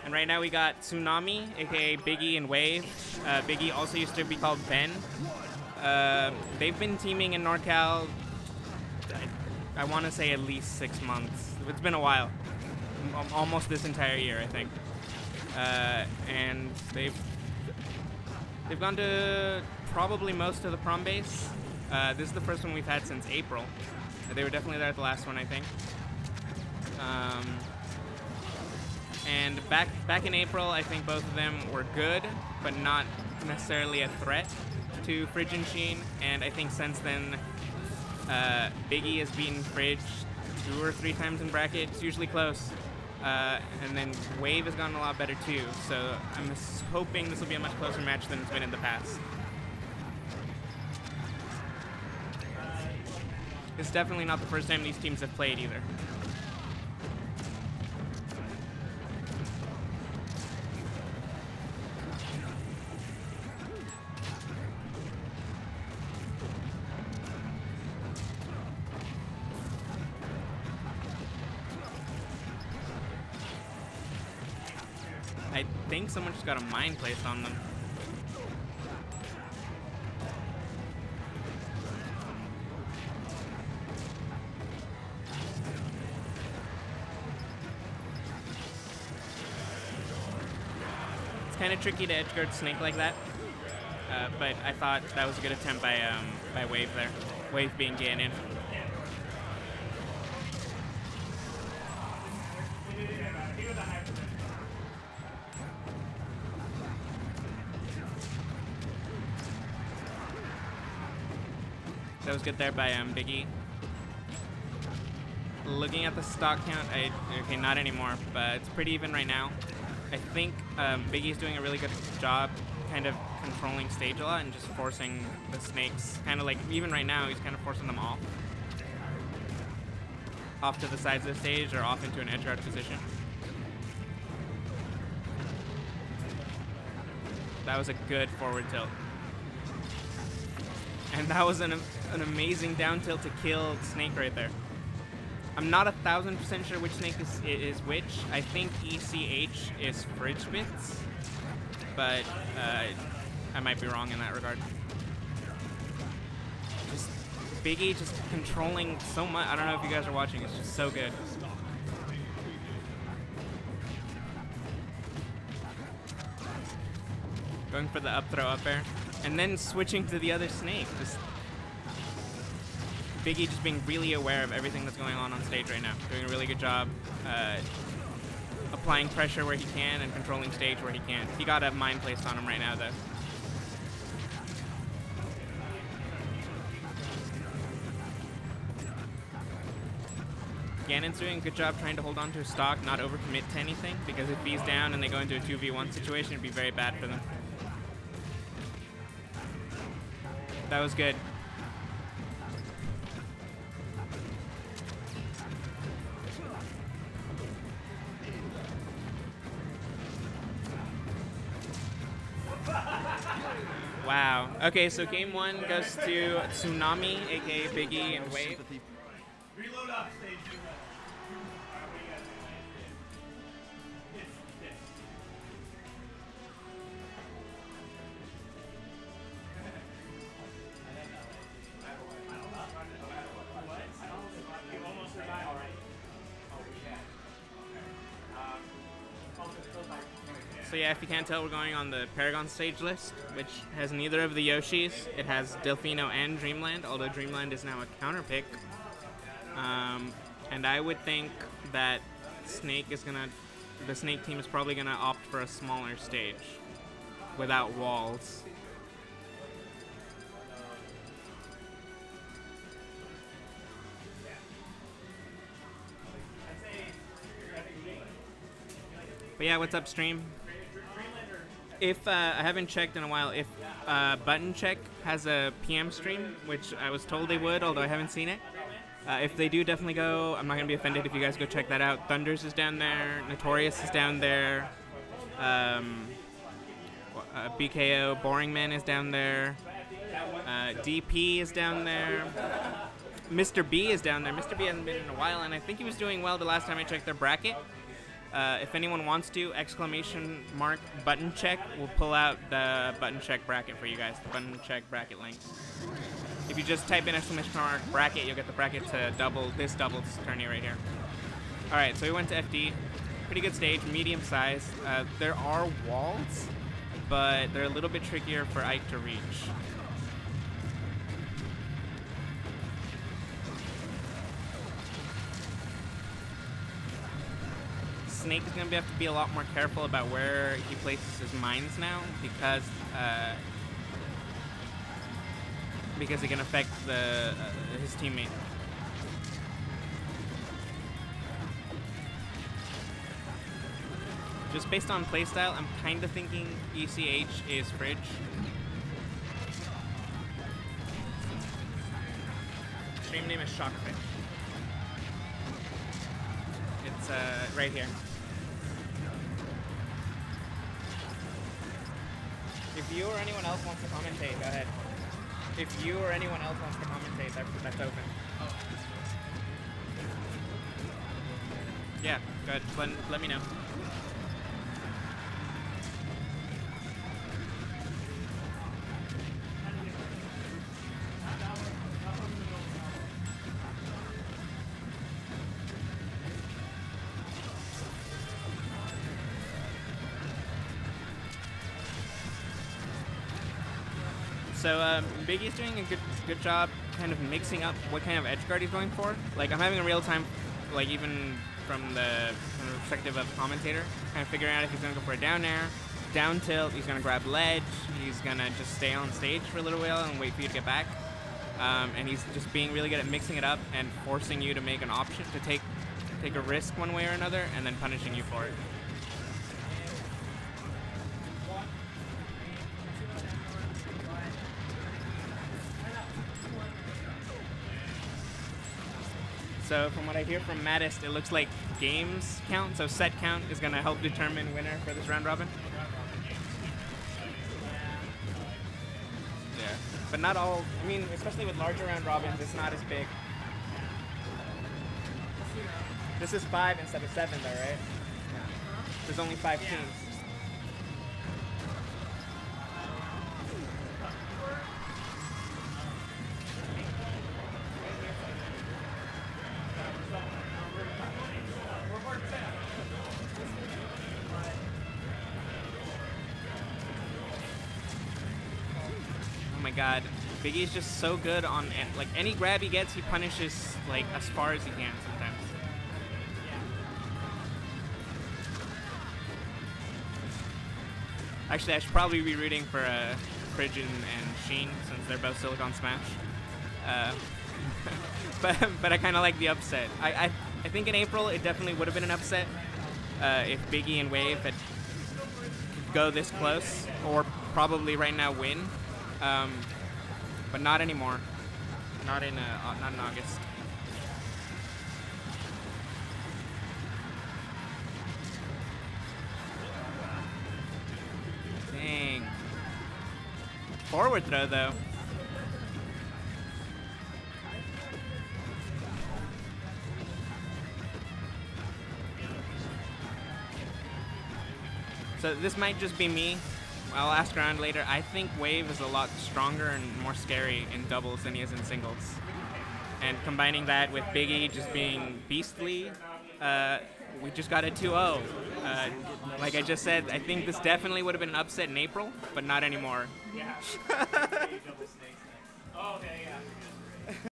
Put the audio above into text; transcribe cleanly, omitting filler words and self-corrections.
And right now we got Tsunami, aka Biggie and Wave. Biggie also used to be called Ben. They've been teaming in NorCal, I want to say at least 6 months. It's been a while. Almost this entire year, I think. And they've gone to probably most of the Prombays. This is the first one we've had since April. They were definitely there at the last one, I think. And back in April, I think both of them were good, but not necessarily a threat to Fridge+Sheen. And I think since then, Biggie has beaten Fridge 2 or 3 times in bracket. It's usually close. And then Wave has gotten a lot better too. So I'm hoping this will be a much closer match than it's been in the past. It's definitely not the first time these teams have played either. I think someone just got a mine placed on them. It's kind of tricky to edgeguard Snake like that, but I thought that was a good attempt by Wave there. Wave being Ganon. That was good there by Biggie. Looking at the stock count, okay, not anymore, but it's pretty even right now. I think Biggie's doing a really good job kind of controlling stage a lot and just forcing the Snakes, kind of like, even right now, he's kind of forcing them off to the sides of the stage or off into an edgeguard position. That was a good forward tilt. And that was an amazing down tilt to kill Snake right there. I'm not 1000% sure which Snake is which. I think ECH is Fridge Bits, but I might be wrong in that regard. Just Biggie just controlling so much. I don't know if you guys are watching. It's just so good. Going for the up throw up air. And then switching to the other Snake. Just Biggie just being really aware of everything that's going on stage right now. Doing a really good job applying pressure where he can and controlling stage where he can. He got a mine placed on him right now, though. Ganon's doing a good job trying to hold on to his stock, not overcommit to anything, because if he's down and they go into a 2v1 situation, it'd be very bad for them. That was good. Wow. Okay, so game 1 goes to Tsunami, aka Biggie and Wave. Reload up, stage 2. So yeah, if you can't tell, we're going on the Paragon stage list, which has neither of the Yoshis. It has Delfino and Dreamland, although Dreamland is now a counter pick. And I would think that the Snake team is probably gonna opt for a smaller stage without walls. But yeah, what's up, stream? If I haven't checked in a while, if Button Check has a PM stream, which I was told they would, although I haven't seen it. If they do, definitely go. I'm not going to be offended if you guys go check that out. Thunders is down there. Notorious is down there. BKO, Boring Man is down there. DP is down there. Mr. B is down there. Mr. B hasn't been in a while, and I think he was doing well the last time I checked their bracket. If anyone wants to, !mark button check. We'll pull out the button check bracket for you guys, the button check bracket link. If you just type in !mark bracket, you'll get the bracket to double this tourney right here. All right, so we went to FD. Pretty good stage, medium size. There are walls, but they're a little bit trickier for Ike to reach. Snake is going to have to be a lot more careful about where he places his mines now, because it can affect his teammate. Just based on playstyle, I'm kind of thinking ECH is Fridge. Stream name is Shockfish. It's right here. If you or anyone else wants to commentate, go ahead. If you or anyone else wants to commentate, that's open. Yeah, go ahead. Let me know. So Biggie's doing a good job kind of mixing up what kind of edge guard he's going for. Like, I'm having a real time, like, even from the perspective of commentator, kind of figuring out if he's going to go for a down air, down tilt, he's going to grab ledge, he's going to just stay on stage for a little while and wait for you to get back. And he's just being really good at mixing it up and forcing you to make an option, to take a risk one way or another, and then punishing you for it. So from what I hear from Maddist, it looks like games count, so set count is going to help determine winner for this round robin. Yeah, but not all, I mean, especially with larger round robins, it's not as big. This is 5 instead of 7 though, right? There's only 5 teams. Oh my god, Biggie's just so good on, like, any grab he gets, he punishes, like, as far as he can sometimes. Actually, I should probably be rooting for Fridge and Sheen, since they're both Silicon Smash. But I kind of like the upset. I think in April it definitely would have been an upset if Biggie and Wave had go this close, or probably right now win. But not anymore. Not in August. Dang. Forward throw though. So this might just be me. I'll ask around later. I think Wave is a lot stronger and more scary in doubles than he is in singles. And combining that with Biggie just being beastly, we just got a 2-0. Like I just said, I think this definitely would have been an upset in April, but not anymore. Yeah.